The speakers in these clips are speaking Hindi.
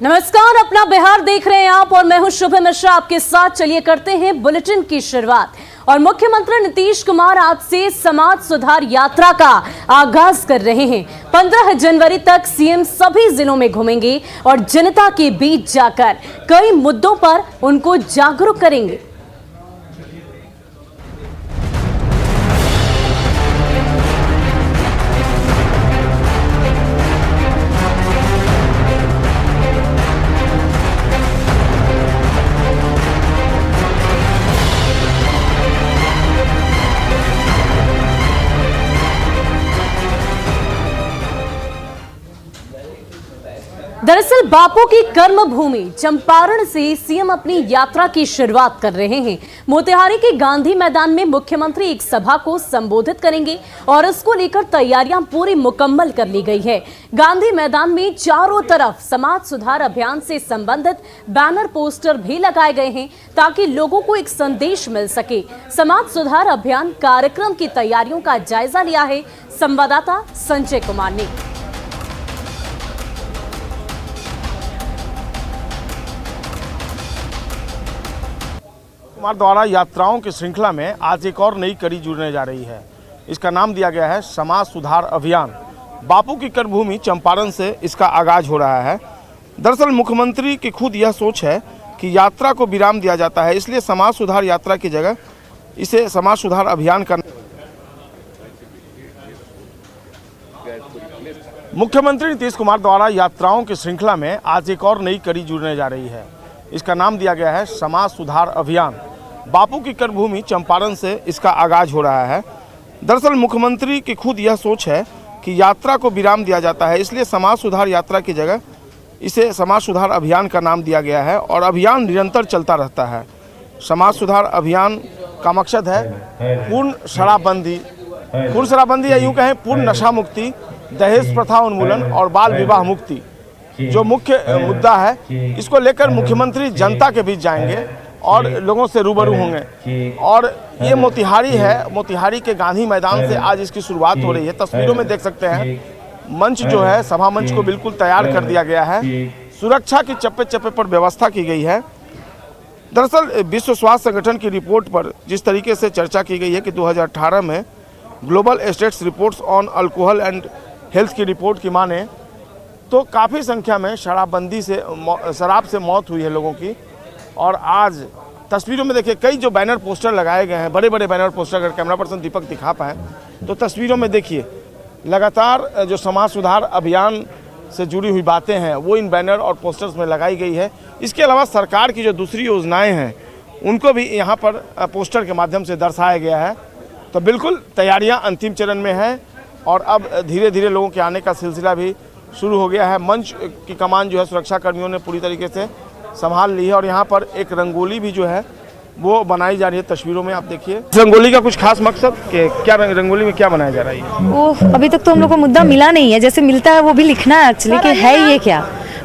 नमस्कार, अपना बिहार देख रहे हैं आप और मैं हूं शुभ मिश्रा आपके साथ। चलिए करते हैं बुलेटिन की शुरुआत। और मुख्यमंत्री नीतीश कुमार आज से समाज सुधार यात्रा का आगाज कर रहे हैं। 15 जनवरी तक सीएम सभी जिलों में घूमेंगे और जनता के बीच जाकर कई मुद्दों पर उनको जागरूक करेंगे। दरअसल बापू की कर्मभूमि चंपारण से सीएम अपनी यात्रा की शुरुआत कर रहे हैं। मोतिहारी के गांधी मैदान में मुख्यमंत्री एक सभा को संबोधित करेंगे और इसको लेकर तैयारियां पूरी मुकम्मल कर ली गई है। गांधी मैदान में चारों तरफ समाज सुधार अभियान से संबंधित बैनर पोस्टर भी लगाए गए हैं ताकि लोगों को एक संदेश मिल सके। समाज सुधार अभियान कार्यक्रम की तैयारियों का जायजा लिया है संवाददाता संजय कुमार ने। कुमार द्वारा यात्राओं की श्रृंखला में आज एक और नई कड़ी जुड़ने जा रही है। इसका नाम दिया गया है समाज सुधार अभियान। बापू की कर्मभूमि चंपारण से इसका आगाज हो रहा है। दरअसल मुख्यमंत्री की खुद यह सोच है कि यात्रा को विराम दिया जाता है, इसलिए समाज सुधार यात्रा की जगह इसे समाज सुधार अभियान करना। मुख्यमंत्री नीतीश कुमार द्वारा यात्राओं की श्रृंखला में आज एक और नई कड़ी जुड़ने जा रही है। इसका नाम दिया गया है समाज सुधार अभियान। बापू की कर्मभूमि चंपारण से इसका आगाज हो रहा है। दरअसल मुख्यमंत्री की खुद यह सोच है कि यात्रा को विराम दिया जाता है, इसलिए समाज सुधार यात्रा की जगह इसे समाज सुधार अभियान का नाम दिया गया है और अभियान निरंतर चलता रहता है। समाज सुधार अभियान का मकसद है पूर्ण शराबबंदी या यूँ कहें पूर्ण नशा मुक्ति, दहेज प्रथा उन्मूलन और बाल विवाह मुक्ति जो मुख्य मुद्दा है। इसको लेकर मुख्यमंत्री जनता के बीच जाएंगे और लोगों से रूबरू होंगे। और ये मोतिहारी है, मोतिहारी के गांधी मैदान से आज इसकी शुरुआत हो रही है। तस्वीरों में देख सकते हैं मंच जो है, सभा मंच को बिल्कुल तैयार कर दिया गया है। सुरक्षा की चप्पे चप्पे पर व्यवस्था की गई है। दरअसल विश्व स्वास्थ्य संगठन की रिपोर्ट पर जिस तरीके से चर्चा की गई है कि 2018 में global states reports on alcohol and health की रिपोर्ट की माने तो काफ़ी संख्या में शराब से मौत हुई है लोगों की। और आज तस्वीरों में देखिए कई जो बैनर पोस्टर लगाए गए हैं, बड़े बड़े बैनर पोस्टर, अगर कैमरा पर्सन दीपक दिखा पाएँ तो तस्वीरों में देखिए लगातार जो समाज सुधार अभियान से जुड़ी हुई बातें हैं वो इन बैनर और पोस्टर्स में लगाई गई है। इसके अलावा सरकार की जो दूसरी योजनाएँ हैं उनको भी यहाँ पर पोस्टर के माध्यम से दर्शाया गया है। तो बिल्कुल तैयारियाँ अंतिम चरण में हैं और अब धीरे धीरे लोगों के आने का सिलसिला भी शुरू हो गया है। मंच की कमान जो है सुरक्षा कर्मियों ने पूरी तरीके से संभाल ली है और यहाँ पर एक रंगोली भी जो है वो बनाई जा रही है। तस्वीरों में आप देखिए रंगोली का कुछ खास मकसद क्या, रंगोली में क्या बनाया जा रहा है? वो अभी तक तो हम लोग को मुद्दा मिला नहीं है। जैसे मिलता है वो भी लिखना है एक्चुअली कि है ये क्या,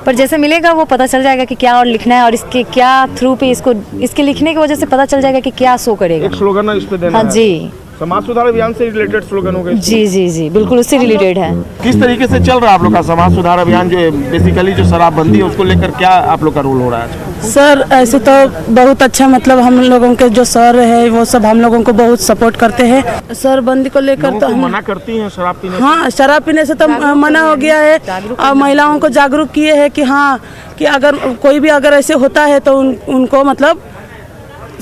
पर जैसे मिलेगा वो पता चल जाएगा कि क्या और लिखना है और इसके क्या थ्रू पे इसके लिखने की वजह से पता चल जाएगा कि क्या शो करेगा। एक स्लोगन इस पे देना है। हाँ जी, समाज सुधार अभियान से रिलेटेड स्लोगन होगा। जी जी जी बिल्कुल उससे रिलेटेड है। किस तरीके से चल रहा है आप लोग का समाज सुधार अभियान, जो बेसिकली जो शराबबंदी है उसको लेकर क्या आप लोग का रोल हो रहा है? सर ऐसे तो बहुत अच्छा, मतलब हम लोगों के जो सर है वो सब हम लोगों को बहुत सपोर्ट करते हैं। सर बंदी को लेकर तो हम मना करती हैं शराब पीने। हाँ, शराब पीने से तो मना हो गया है और महिलाओं को जागरूक किए हैं कि हाँ कि अगर कोई भी अगर ऐसे होता है तो उनको मतलब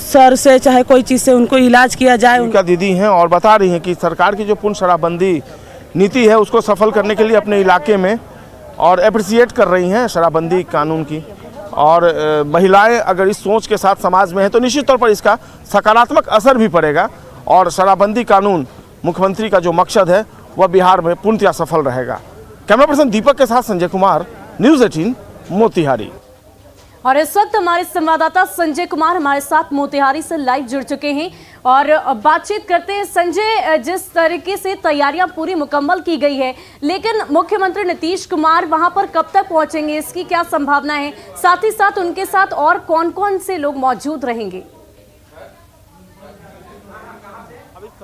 सर से चाहे कोई चीज़ से उनको इलाज किया जाए। उनका दीदी हैं और बता रही हैं कि सरकार की जो पूर्ण शराबबंदी नीति है उसको सफल करने के लिए अपने इलाके में और अप्रिसिएट कर रही हैं शराबबंदी कानून की। और महिलाएं अगर इस सोच के साथ समाज में हैं तो निश्चित तौर पर इसका सकारात्मक असर भी पड़ेगा और शराबबंदी कानून मुख्यमंत्री का जो मकसद है वह बिहार में पूर्णतः सफल रहेगा। कैमरा पर्सन दीपक के साथ संजय कुमार, न्यूज़ 18 मोतिहारी। और इस वक्त हमारे संवाददाता संजय कुमार हमारे साथ मोतिहारी से लाइव जुड़ चुके हैं और बातचीत करते हैं। संजय, जिस तरीके से तैयारियां पूरी मुकम्मल की गई है, लेकिन मुख्यमंत्री नीतीश कुमार वहां पर कब तक पहुंचेंगे, इसकी क्या संभावना है? साथ ही साथ उनके साथ और कौन कौन से लोग मौजूद रहेंगे?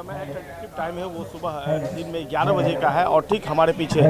समय है, टेंटेटिव टाइम है, वो सुबह दिन में 11 बजे का है और ठीक हमारे पीछे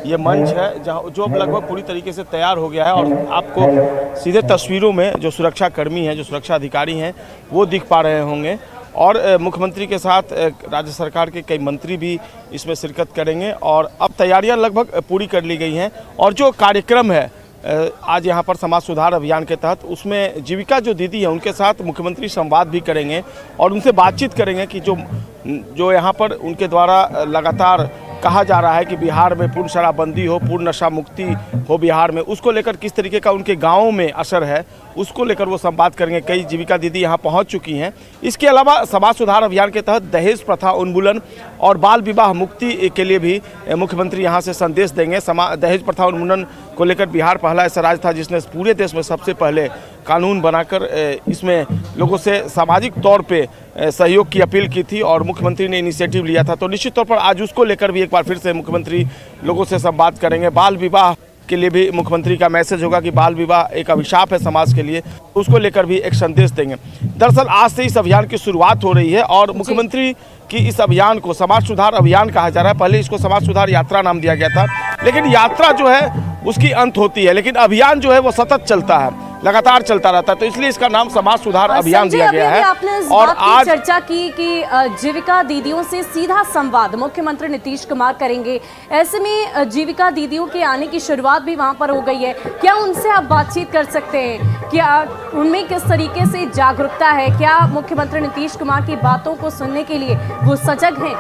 ये मंच है जहाँ जो लगभग पूरी तरीके से तैयार हो गया है और आपको सीधे तस्वीरों में जो सुरक्षा कर्मी हैं, जो सुरक्षा अधिकारी हैं, वो दिख पा रहे होंगे और मुख्यमंत्री के साथ राज्य सरकार के कई मंत्री भी इसमें शिरकत करेंगे और अब तैयारियां लगभग पूरी कर ली गई हैं और जो कार्यक्रम है आज यहाँ पर समाज सुधार अभियान के तहत, उसमें जीविका जो दीदी है उनके साथ मुख्यमंत्री संवाद भी करेंगे और उनसे बातचीत करेंगे कि जो यहाँ पर उनके द्वारा लगातार कहा जा रहा है कि बिहार में पूर्ण शराबबंदी हो, पूर्ण नशा मुक्ति हो बिहार में, उसको लेकर किस तरीके का उनके गाँव में असर है, उसको लेकर वो संवाद करेंगे। कई जीविका दीदी यहाँ पहुँच चुकी हैं। इसके अलावा समाज सुधार अभियान के तहत दहेज प्रथा उन्मूलन और बाल विवाह मुक्ति के लिए भी मुख्यमंत्री यहाँ से संदेश देंगे। दहेज प्रथा उन्मूलन को लेकर बिहार पहला ऐसा राज्य था जिसने पूरे देश में सबसे पहले कानून बनाकर इसमें लोगों से सामाजिक तौर पे सहयोग की अपील की थी और मुख्यमंत्री ने इनिशिएटिव लिया था। तो निश्चित तौर पर आज उसको लेकर भी एक बार फिर से मुख्यमंत्री लोगों से संवाद करेंगे। बाल विवाह के लिए भी मुख्यमंत्री का मैसेज होगा कि बाल विवाह एक अभिशाप है समाज के लिए, उसको लेकर भी एक संदेश देंगे। दरअसल आज से इस अभियान की शुरुआत हो रही है और मुख्यमंत्री की इस अभियान को समाज सुधार अभियान कहा जा रहा है। पहले इसको समाज सुधार यात्रा नाम दिया गया था, लेकिन यात्रा जो है उसकी अंत होती है, लेकिन अभियान जो है वो सतत चलता है, लगातार चलता रहता है, तो इसलिए इसका नाम समाज सुधार अभियान दिया गया है। आपने इस और बात की आज चर्चा की कि जीविका दीदियों से सीधा संवाद मुख्यमंत्री नीतीश कुमार करेंगे। ऐसे में जीविका दीदियों के आने की शुरुआत भी वहां पर हो गई है। क्या उनसे आप बातचीत कर सकते हैं? क्या उनमें किस तरीके से जागरूकता है? क्या मुख्यमंत्री नीतीश कुमार की बातों को सुनने के लिए वो सजग हैं?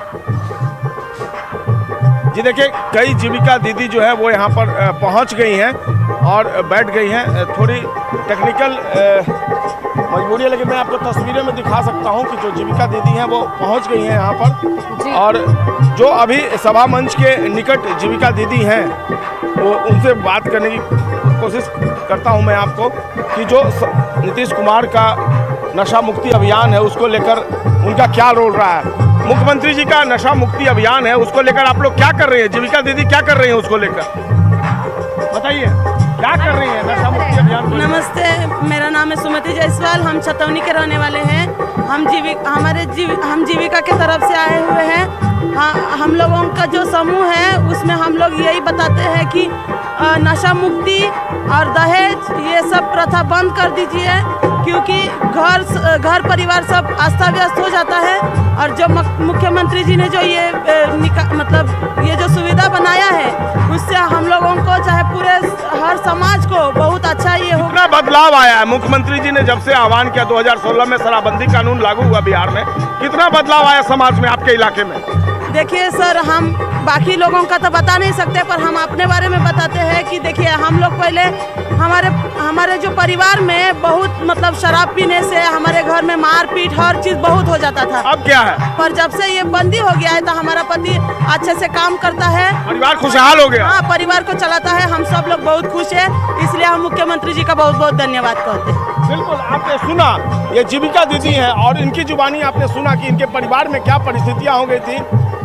जी देखिए, कई जीविका दीदी जो है वो यहाँ पर पहुँच गई हैं और बैठ गई हैं। थोड़ी टेक्निकल मजबूरी है, लेकिन मैं आपको तस्वीरें में दिखा सकता हूँ कि जो जीविका दीदी हैं वो पहुँच गई हैं यहाँ पर। और जो अभी सभा मंच के निकट जीविका दीदी हैं वो उनसे बात करने की कोशिश करता हूँ मैं आपको कि जो नीतीश कुमार का नशा मुक्ति अभियान है उसको लेकर उनका क्या रोल रहा है। मुख्यमंत्री जी का नशा मुक्ति अभियान है, उसको लेकर आप लोग क्या कर रहे हैं? जीविका दीदी क्या कर रही हैं उसको लेकर, बताइए क्या कर रही हैं नशा मुक्ति अभियान को? नमस्ते, मेरा नाम है सुमति जायसवाल। हम छतौनी के रहने वाले हैं। हम जीविका के तरफ से आए हुए हैं। हाँ, हम लोगों का जो समूह है उसमें हम लोग यही बताते हैं कि नशा मुक्ति और दहेज ये सब प्रथा बंद कर दीजिए, क्योंकि घर परिवार सब अस्त व्यस्त हो जाता है। और जो मुख्यमंत्री जी ने जो ये ये जो सुविधा बनाया है उससे हम लोगों को चाहे पूरे हर समाज को बहुत अच्छा ये हो। कितना बदलाव आया है मुख्यमंत्री जी ने जब से आह्वान किया 2016 में शराबबंदी कानून लागू हुआ बिहार में, कितना बदलाव आया समाज में आपके इलाके में? देखिए सर, हम बाकी लोगों का तो बता नहीं सकते, पर हम अपने बारे में बताते हैं कि देखिए हम लोग पहले हमारे जो परिवार में बहुत शराब पीने से हमारे घर में मारपीट हर चीज बहुत हो जाता था। अब क्या है? पर जब से ये बंदी हो गया है तो हमारा पति अच्छे से काम करता है, परिवार खुशहाल हो गया। हाँ, परिवार को चलाता है। हम सब लोग बहुत खुश है, इसलिए हम मुख्यमंत्री जी का बहुत बहुत धन्यवाद कहते हैं। बिल्कुल, आपने सुना ये जीविका दीदी हैं और इनकी जुबानी आपने सुना कि इनके परिवार में क्या परिस्थितियां हो गई थी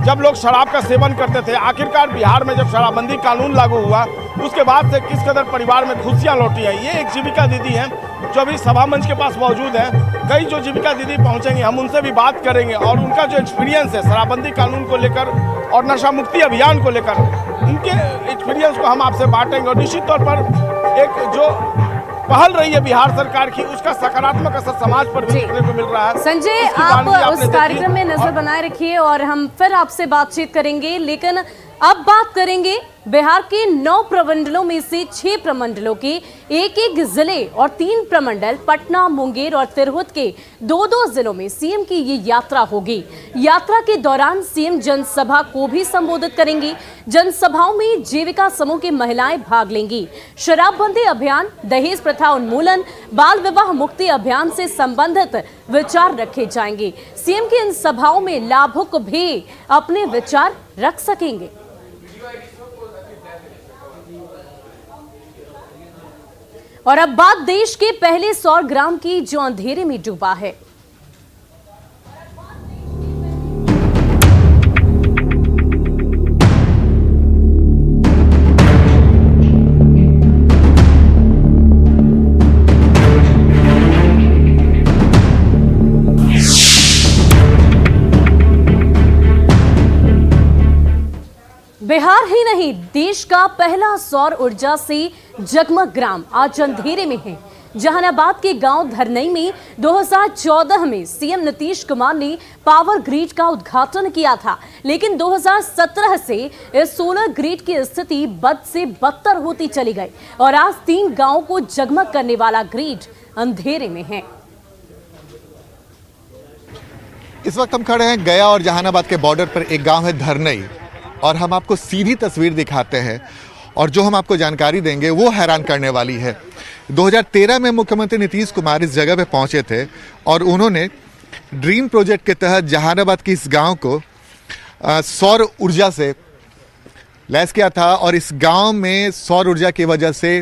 जब लोग शराब का सेवन करते थे। आखिरकार बिहार में जब शराबबंदी कानून लागू हुआ उसके बाद से किस कदर परिवार में खुशियां लौटी हैं। ये एक जीविका दीदी हैं जो अभी सभा मंच के पास मौजूद हैं। कई जो जीविका दीदी पहुंचेंगे हम उनसे भी बात करेंगे और उनका जो एक्सपीरियंस है शराबबंदी कानून को लेकर और नशा मुक्ति अभियान को लेकर, उनके एक्सपीरियंस को हम आपसे बांटेंगे। और निश्चित तौर पर एक जो पहल रही है बिहार सरकार की उसका सकारात्मक असर समाज पर भी देखने को मिल रहा है। संजय, आप उस कार्यक्रम में नजर बनाए रखिए और हम फिर आपसे बातचीत करेंगे। लेकिन अब बात करेंगे बिहार के 9 प्रमंडलों में से 6 प्रमंडलों के एक जिले और 3 प्रमंडल पटना, मुंगेर और तिरहुत के 2 जिलों में सीएम की ये यात्रा होगी। यात्रा के दौरान सीएम जनसभा को भी संबोधित करेंगे। जनसभाओं में जीविका समूह की महिलाएं भाग लेंगी। शराबबंदी अभियान, दहेज प्रथा उन्मूलन, बाल विवाह मुक्ति अभियान से संबंधित विचार रखे जाएंगे। सीएम की इन सभाओं में लाभुक भी अपने विचार रख सकेंगे। और अब बात देश के पहले सौर ग्राम की जो अंधेरे में डूबा है। बिहार ही नहीं, देश का पहला सौर ऊर्जा से जगमग ग्राम आज अंधेरे में है। जहानाबाद के गांव धरनई में 2014 में सीएम नीतीश कुमार ने पावर ग्रिड का उद्घाटन किया था, लेकिन 2017 से इस सोलर ग्रिड की स्थिति बद से बदतर होती चली गई और आज 3 गांवों को जगमग करने वाला ग्रिड अंधेरे में है। इस वक्त हम खड़े हैं गया और जहानाबाद के बॉर्डर पर। एक गांव है धरनई और हम आपको सीधी तस्वीर दिखाते हैं और जो हम आपको जानकारी देंगे वो हैरान करने वाली है। 2013 में मुख्यमंत्री नीतीश कुमार इस जगह पे पहुंचे थे और उन्होंने ड्रीम प्रोजेक्ट के तहत जहानाबाद की इस गांव को सौर ऊर्जा से लैस किया था और इस गांव में सौर ऊर्जा की वजह से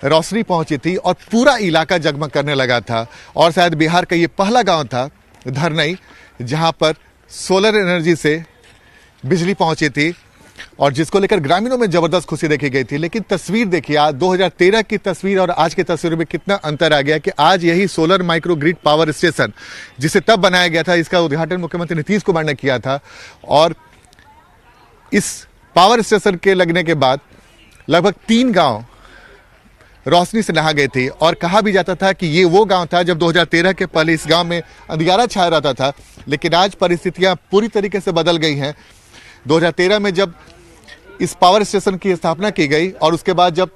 रोशनी पहुंची थी और पूरा इलाका जगमग करने लगा था। और शायद बिहार का ये पहला गांव था धरनई जहां पर सोलर एनर्जी से बिजली पहुंची थी और जिसको लेकर ग्रामीणों में जबरदस्त खुशी देखी गई थी। लेकिन तस्वीर देखिए, आज 2013 की तस्वीर और आज की तस्वीर में कितना अंतर आ गया कि आज यही solar micro grid power station जिसे तब बनाया गया था, इसका उद्घाटन मुख्यमंत्री नीतीश कुमार ने किया था और इस पावर स्टेशन के लगने के बाद लगभग 3 गांव रोशनी से नहा गई थी। और कहा भी जाता था कि ये वो गांव था जब 2013 के पहले इस गांव में अंधियारा छाया रहता था, लेकिन आज परिस्थितियां पूरी तरीके से बदल गई हैं। 2013 में जब इस पावर स्टेशन की स्थापना की गई और उसके बाद जब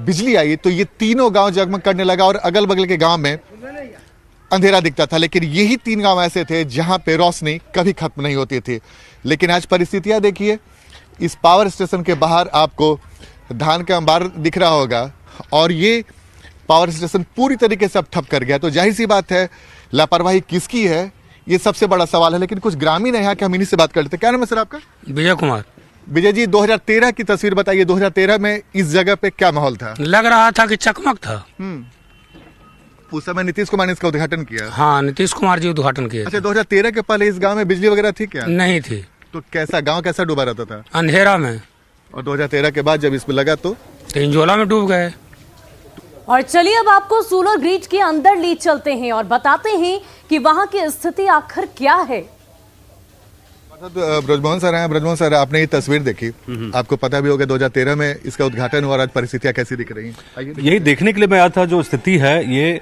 बिजली आई तो ये तीनों गांव जगमग करने लगा और अगल बगल के गांव में अंधेरा दिखता था। लेकिन यही 3 गांव ऐसे थे जहां पे रोशनी कभी खत्म नहीं होती थी। लेकिन आज परिस्थितियां देखिए, इस पावर स्टेशन के बाहर आपको धान का अंबार दिख रहा होगा और ये पावर स्टेशन पूरी तरीके से अब ठप कर गया। तो जाहिर सी बात है, लापरवाही किसकी है ये सबसे बड़ा सवाल है। लेकिन कुछ ग्रामीण है यहाँ के, हम इन्हीं से बात करते हैं। क्या नाम है सर आपका? विजय कुमार। विजय जी, 2013 की तस्वीर बताइए। 2013 में इस जगह पे क्या माहौल था? लग रहा था कि चकमक था। उस समय नीतीश कुमार ने इसका उद्घाटन किया। हाँ, नीतीश कुमार जी उद्घाटन किए। अच्छा, 2013 के पहले इस गांव में बिजली वगैरह थी क्या? नहीं थी। तो कैसा गांव कैसा डूबा रहता था? अंधेरा में। और 2013 के बाद जब इसमें लगा तो इंजोला में डूब गए। और चलिए अब आपको सोलर ग्रिड के अंदर ले चलते हैं और बताते हैं कि वहां की स्थिति आखिर क्या है। ब्रजमोहन सर हैं। ब्रजमोहन सर, आपने ये तस्वीर देखी, आपको पता भी होगा 2013 में इसका उद्घाटन हुआ और आज परिस्थितियां कैसी दिख रही हैं? यही देखने के लिए मैं आया था। जो स्थिति है ये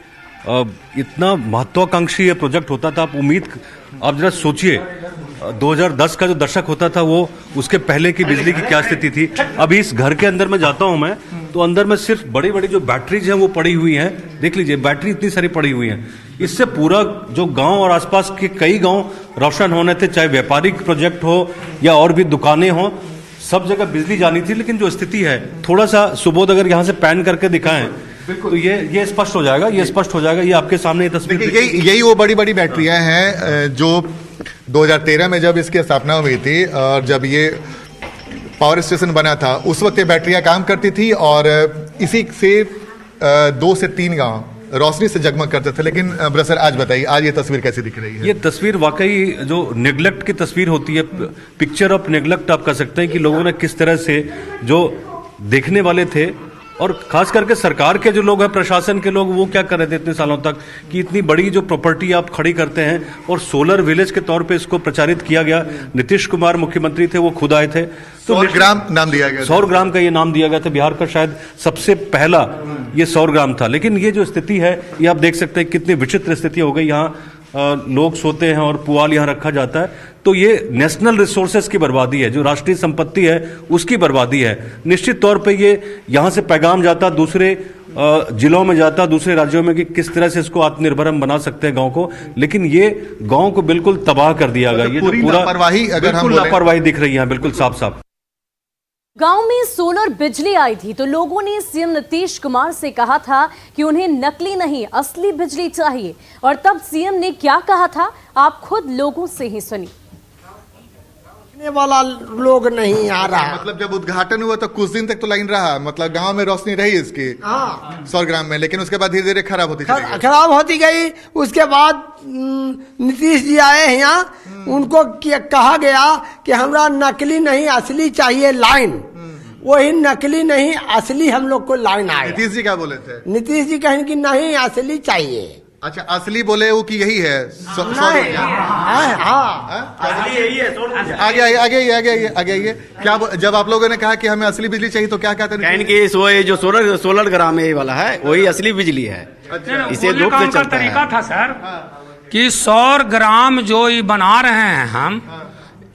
इतना महत्वाकांक्षी ये प्रोजेक्ट होता था। आप जरा सोचिए, 2010 का जो दशक होता था वो उसके पहले की बिजली की क्या स्थिति थी। अभी इस घर के अंदर में जाता हूं मैं तो अंदर में सिर्फ बड़ी बड़ी जो बैटरीज हैं वो पड़ी हुई हैं। देख लीजिए, बैटरी इतनी सारी पड़ी हुई हैं। इससे पूरा जो गांव और आसपास के कई गांव रोशन होने थे, चाहे व्यापारिक प्रोजेक्ट हो या और भी दुकानें हो, सब जगह बिजली जानी थी। लेकिन जो स्थिति है, थोड़ा सा सुबोध अगर यहाँ से पैन करके दिखाएं तो ये स्पष्ट हो जाएगा। ये स्पष्ट हो जाएगा। ये आपके सामने ये तस्वीर, यही वो बड़ी बड़ी बैटरियां हैं जो 2013 में जब इसकी स्थापना हुई थी और जब ये पावर स्टेशन बना था उस वक्त ये बैटरियां काम करती थी और इसी से 2 से 3 गांव रोशनी से जगमग करते थे। लेकिन ब्रसर, आज बताइए, आज ये तस्वीर कैसी दिख रही है? ये तस्वीर वाकई जो नेग्लेक्ट की तस्वीर होती है, पिक्चर ऑफ नेग्लेक्ट आप कह सकते हैं कि लोगों ने किस तरह से जो देखने वाले थे और खास करके सरकार के जो लोग हैं, प्रशासन के लोग, वो क्या कर रहे थे इतने सालों तक कि इतनी बड़ी जो प्रॉपर्टी आप खड़ी करते हैं और सोलर विलेज के तौर पे इसको प्रचारित किया गया। नीतीश कुमार मुख्यमंत्री थे, वो खुद आए थे। तो 100 ग्राम नाम दिया गया, 100 ग्राम का ये नाम दिया गया था। बिहार का शायद सबसे पहला ये 100 ग्राम था। लेकिन ये जो स्थिति है, ये आप देख सकते हैं कितनी विचित्र स्थिति हो गई। यहाँ लोग सोते हैं और पुआल यहाँ रखा जाता है। तो ये नेशनल रिसोर्सेज की बर्बादी है, जो राष्ट्रीय संपत्ति है उसकी बर्बादी है। निश्चित तौर पे ये यहाँ से पैगाम जाता दूसरे जिलों में, जाता दूसरे राज्यों में कि किस तरह से इसको आत्मनिर्भर हम बना सकते हैं गांव को। लेकिन ये गांव को बिल्कुल तबाह कर दिया गया। ये जो पूरा लापरवाही दिख रही है बिल्कुल साफ साफ। गांव में सोलर बिजली आई थी तो लोगों ने सीएम नीतीश कुमार से कहा था कि उन्हें नकली नहीं असली बिजली चाहिए। और तब सीएम ने क्या कहा था, आप खुद लोगों से ही सुनिए। वाला लोग नहीं आ रहा। मतलब जब उद्घाटन हुआ तो कुछ दिन तक तो लाइन रहा, मतलब गांव में रोशनी रही इसकी 100 ग्राम में, लेकिन उसके बाद धीरे धीरे खराब होती गई। उसके बाद नीतीश जी आए यहाँ, उनको कहा गया कि हमरा नकली नहीं असली चाहिए लाइन। वही नकली नहीं असली हम लोग को लाइन आया। नीतीश जी क्या बोले थे? नीतीश जी कहें कि नहीं असली चाहिए। अच्छा, असली बोले वो कि यही है आगे आगे क्या जब आप लोगों ने कहा कि हमें असली बिजली चाहिए तो क्या कहते हैं? कहने की वो जो सोलर ग्राम है वाला है वही असली बिजली है। इसे धूप से चलता है। तरीका था सर कि सौर ग्राम जो ये बना रहे हैं हम,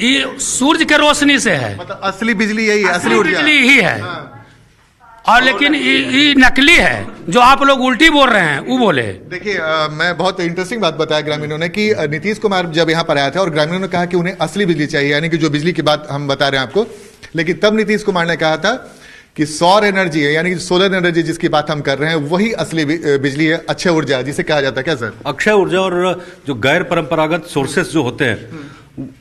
ये सूरज के रोशनी से है, मतलब असली बिजली यही है, असली ऊर्जा बिजली ही है। और लेकिन ये नकली है, जो आप लोग उल्टी बोल रहे हैं वो बोले। देखिए, मैं बहुत इंटरेस्टिंग बात बताया ग्रामीणों ने कि नीतीश कुमार जब यहाँ पर आया था और ग्रामीणों ने कहा कि उन्हें असली बिजली चाहिए, यानी कि जो बिजली की बात हम बता रहे हैं आपको, लेकिन तब नीतीश कुमार ने कहा था कि सौर एनर्जी है, यानी कि सोलर एनर्जी जिसकी बात हम कर रहे हैं वही असली बिजली है, अक्षय ऊर्जा जिसे कहा जाता है। क्या सर? अक्षय ऊर्जा और जो गैर परंपरागत सोर्सेस जो होते हैं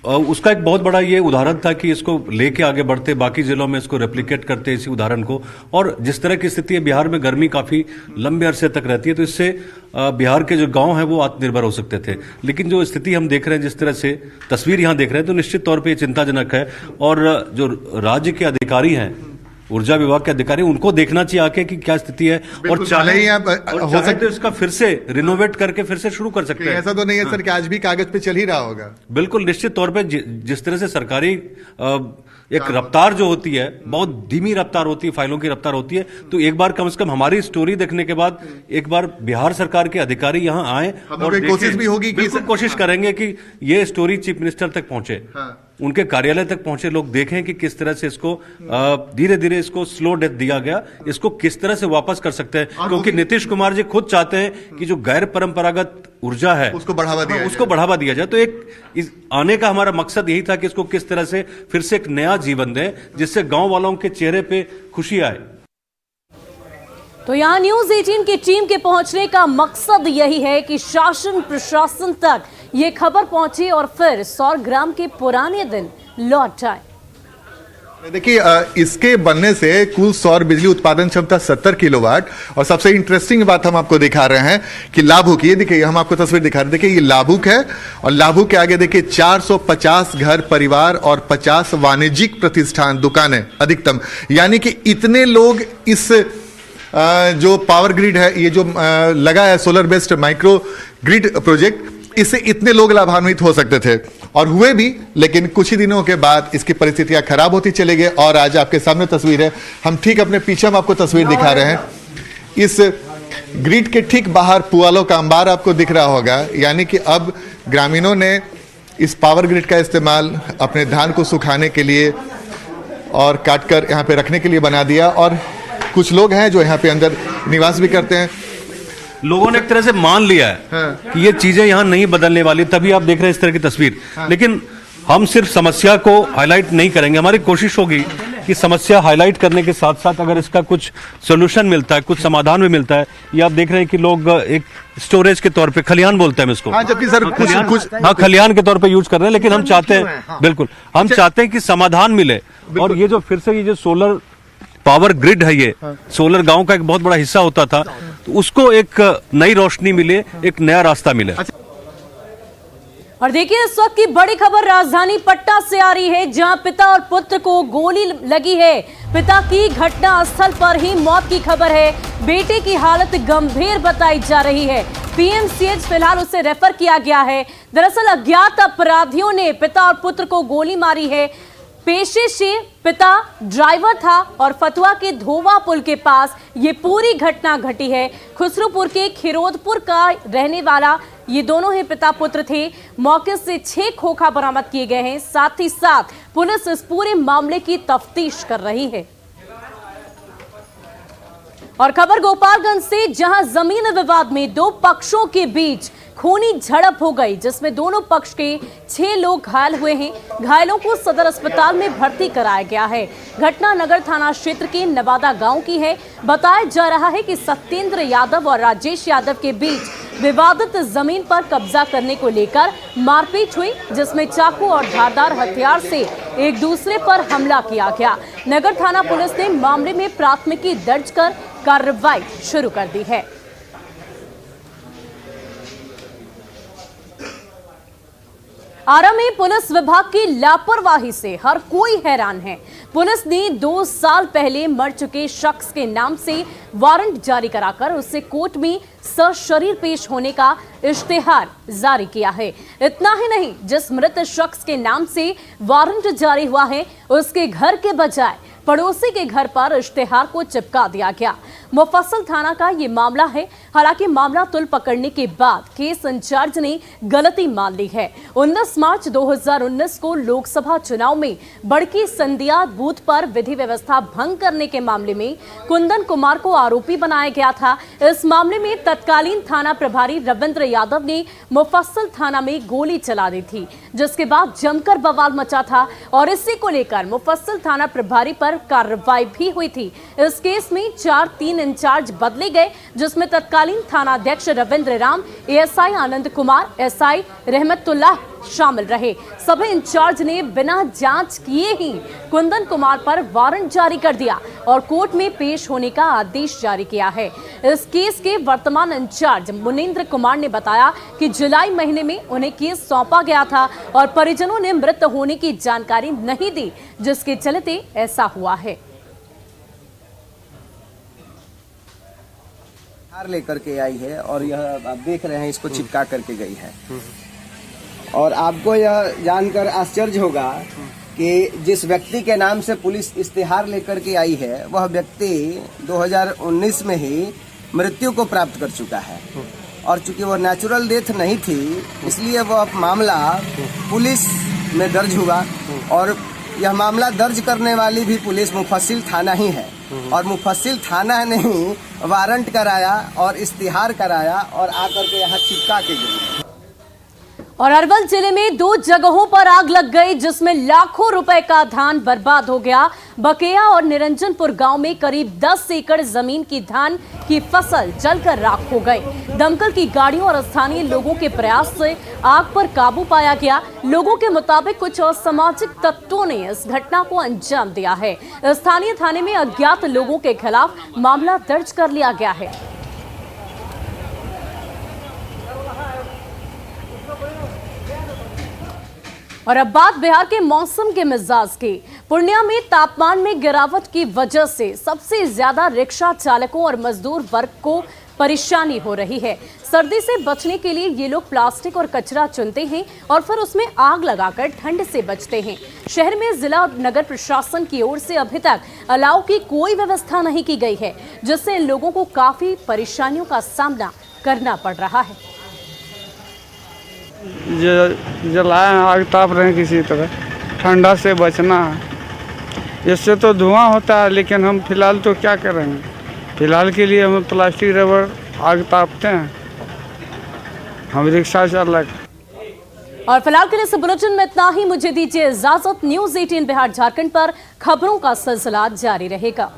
उसका एक बहुत बड़ा ये उदाहरण था कि इसको लेके आगे बढ़ते, बाकी जिलों में इसको रेप्लिकेट करते इसी उदाहरण को। और जिस तरह की स्थिति है, बिहार में गर्मी काफी लंबे अरसे तक रहती है, तो इससे बिहार के जो गांव हैं वो आत्मनिर्भर हो सकते थे। लेकिन जो स्थिति हम देख रहे हैं, जिस तरह से तस्वीर यहां देख रहे हैं, तो निश्चित तौर पर ये चिंताजनक है। और जो राज्य के अधिकारी हैं, ऊर्जा विभाग के अधिकारी, उनको देखना चाहिए आके कि क्या स्थिति है, और चाहे हो सकते इसका फिर से रिनोवेट करके फिर से शुरू कर सकते हैं। ऐसा तो नहीं है सर कि आज भी कागज पे चल ही रहा होगा? बिल्कुल, निश्चित तौर पे जिस तरह से सरकारी एक रफ्तार जो होती है, बहुत धीमी रफ्तार होती है, फाइलों की रफ्तार होती है, तो एक बार कम से कम हमारी स्टोरी देखने के बाद एक बार बिहार सरकार के अधिकारी यहाँ आए और कोशिश भी होगी कि कोशिश करेंगे कि ये स्टोरी चीफ मिनिस्टर तक पहुंचे, उनके कार्यालय तक पहुंचे, लोग देखें कि किस तरह से इसको धीरे धीरे इसको स्लो डेथ दिया गया, इसको किस तरह से वापस कर सकते हैं। क्योंकि नीतीश कुमार जी खुद चाहते हैं कि जो गैर परंपरागत ऊर्जा है उसको बढ़ावा दिया जाए। तो एक आने का हमारा मकसद यही था कि इसको किस तरह से फिर से एक नया जीवन दें, जिससे गांव वालों के चेहरे पे खुशी आए। तो यहाँ न्यूज 18 की टीम के पहुंचने का मकसद यही है कि शासन प्रशासन तक ये खबर पहुंचे और फिर सौर ग्राम के पुराने दिन लौट जाए। देखिए, इसके बनने से कुल सौर बिजली उत्पादन क्षमता 70 किलोवाट, और सबसे इंटरेस्टिंग बात हम आपको दिखा रहे हैं कि लाभुक, ये देखिए हम आपको तस्वीर दिखा रहे हैं, देखिए ये लाभुक है, और लाभुक के आगे देखिए 450 घर परिवार और 50 वाणिज्यिक प्रतिष्ठान दुकानें अधिकतम, यानी कि इतने लोग इस जो पावर ग्रिड है, ये जो लगा है solar based micro grid project, इससे इतने लोग लाभान्वित हो सकते थे और हुए भी। लेकिन कुछ ही दिनों के बाद इसकी परिस्थितियां खराब होती चली गई और आज आपके सामने तस्वीर है, हम ठीक अपने पीछे हम आपको तस्वीर दिखा रहे हैं, इस ग्रिड के ठीक बाहर पुआलों का अंबार आपको दिख रहा होगा, यानी कि अब ग्रामीणों ने इस पावर ग्रिड का इस्तेमाल अपने धान को सुखाने के लिए और काटकर यहाँ पे रखने के लिए बना दिया। और कुछ लोग हैं जो यहाँ पे अंदर निवास भी करते हैं। लोगों ने एक तरह से मान लिया है कि ये चीजें यहाँ नहीं बदलने वाली, तभी आप देख रहे हैं इस तरह की तस्वीर। लेकिन हम सिर्फ समस्या को हाईलाइट नहीं करेंगे, हमारी कोशिश होगी कि समस्या हाईलाइट करने के साथ साथ अगर इसका कुछ सोल्यूशन मिलता है, कुछ समाधान भी मिलता है। ये आप देख रहे हैं कि लोग एक स्टोरेज के तौर पे खलिहान बोलते हैं इसको, जबकि सर कुछ खलिहान के तौर पे यूज कर रहे हैं, लेकिन हम चाहते हैं बिल्कुल हम चाहते हैं कि समाधान मिले। और ये जो फिर से ये जो सोलर पावर ग्रिड है, ये सोलर गांव का एक बहुत बड़ा हिस्सा होता था, तो उसको एक नई रोशनी मिले, एक नया रास्ता मिले। और देखिए इस वक्त की बड़ी खबर राजधानी पटना से आ रही है, जहां पिता और पुत्र को गोली लगी है। पिता की घटना स्थल पर ही मौत की खबर है। बेटे की हालत गंभीर बताई जा रही है। पीएमसीएच फिलहाल उसे रेफर किया गया है। दरअसल अज्ञात अपराधियों ने पिता और पुत्र को गोली मारी है। पेशे से पिता ड्राइवर था और फतुआ के धोवा पुल के पास ये पूरी घटना घटी है। खुसरूपुर के खिरोदपुर का रहने वाला ये दोनों ही पिता पुत्र थे। मौके से 6 खोखा बरामद किए गए हैं। साथ ही साथ पुलिस इस पूरे मामले की तफ्तीश कर रही है। और खबर गोपालगंज से, जहां जमीन विवाद में 2 पक्षों के बीच खूनी झड़प हो गई, जिसमें दोनों पक्ष के 6 लोग घायल हुए हैं। घायलों को सदर अस्पताल में भर्ती कराया गया है। घटना नगर थाना क्षेत्र के नवादा गांव की है। बताया जा रहा है कि सत्येंद्र यादव और राजेश यादव के बीच विवादित जमीन पर कब्जा करने को लेकर मारपीट हुई, जिसमें चाकू और धारदार हथियार से एक दूसरे पर हमला किया गया। नगर थाना पुलिस ने मामले में प्राथमिकी दर्ज कर कार्रवाई शुरू कर दी है। आरा में पुलिस विभाग की लापरवाही से हर कोई हैरान है। पुलिस ने 2 साल पहले मर चुके शख्स के नाम से वारंट जारी कराकर उससे कोर्ट में सशरीर पेश होने का इश्तेहार जारी किया है। इतना ही नहीं, जिस मृत शख्स के नाम से वारंट जारी हुआ है उसके घर के बजाय पड़ोसी के घर पर इश्तेहार को चिपका दिया गया। मुफस्सिल थाना का ये मामला है। हालांकि मामला तुल पकड़ने के बाद केस इंचार्ज ने गलती मान ली है। 19 मार्च 2019 को लोकसभा चुनाव में बड़की संदिया बूथ पर विधि व्यवस्था भंग करने के मामले में कुंदन कुमार को आरोपी बनाया गया था। इस मामले में तत्कालीन थाना प्रभारी रविंद्र यादव ने मुफस्सिल थाना में गोली चला दी थी, जिसके बाद जमकर बवाल मचा था और इसी को लेकर मुफस्सिल थाना प्रभारी पर कार्रवाई भी हुई थी। इस केस में 4-3 इंचार्ज बदले गए, जिसमें तत्कालीन थानाध्यक्ष रविंद्र राम, एएसआई आनंद कुमार, एसआई रहमतुल्लाह शामिल रहे। सभी इंचार्ज ने बिना जांच किए ही कुंदन कुमार पर वारंट जारी कर दिया और कोर्ट में पेश होने का आदेश जारी किया है। इस केस के वर्तमान इंचार्ज मुनींद्र कुमार ने बताया कि जुलाई महीने में उन्हें केस सौंपा गया था और परिजनों ने मृत होने की जानकारी नहीं दी, जिसके चलते ऐसा हुआ है। हार लेकर के आई है और यह आप देख रहे हैं, इसको चिपका करके गई है। और आपको यह जानकर आश्चर्य होगा कि जिस व्यक्ति के नाम से पुलिस इश्तेहार लेकर के आई है, वह व्यक्ति 2019 में ही मृत्यु को प्राप्त कर चुका है। और चूंकि वह नेचुरल डेथ नहीं थी, इसलिए वह मामला पुलिस में दर्ज हुआ और यह मामला दर्ज करने वाली भी पुलिस मुफस्सिल थाना ही है। और मुफस्सिल थाना ने ही वारंट कराया और इश्तिहार कराया और आकर के यहाँ चिपका के गई। और अरवल जिले में 2 जगहों पर आग लग गई, जिसमें लाखों रुपए का धान बर्बाद हो गया। बकेया और निरंजनपुर गांव में करीब 10 एकड़ जमीन की धान की फसल जलकर राख हो गई। दमकल की गाड़ियों और स्थानीय लोगों के प्रयास से आग पर काबू पाया गया। लोगों के मुताबिक कुछ असामाजिक तत्वों ने इस घटना को अंजाम दिया है। स्थानीय थाने में अज्ञात लोगों के खिलाफ मामला दर्ज कर लिया गया है। और अब बात बिहार के मौसम के मिजाज की। पूर्णिया में तापमान में गिरावट की वजह से सबसे ज्यादा रिक्शा चालकों और मजदूर वर्ग को परेशानी हो रही है। सर्दी से बचने के लिए ये लोग प्लास्टिक और कचरा चुनते हैं और फिर उसमें आग लगाकर ठंड से बचते हैं। शहर में जिला और नगर प्रशासन की ओर से अभी तक अलाव की कोई व्यवस्था नहीं की गई है, जिससे इन लोगों को काफी परेशानियों का सामना करना पड़ रहा है। जलाए आग ताप रहे हैं, किसी तरह ठंडा से बचना है। इससे तो धुआं होता है, लेकिन हम फिलहाल तो क्या करेंगे। फिलहाल के लिए हम प्लास्टिक रबर आग तापते हैं। हम रिक्शा चालक। और फिलहाल के लिए इस बुलेटिन में इतना ही। मुझे दीजिए इजाजत। न्यूज़ 18 बिहार झारखंड पर खबरों का सिलसिला जारी रहेगा।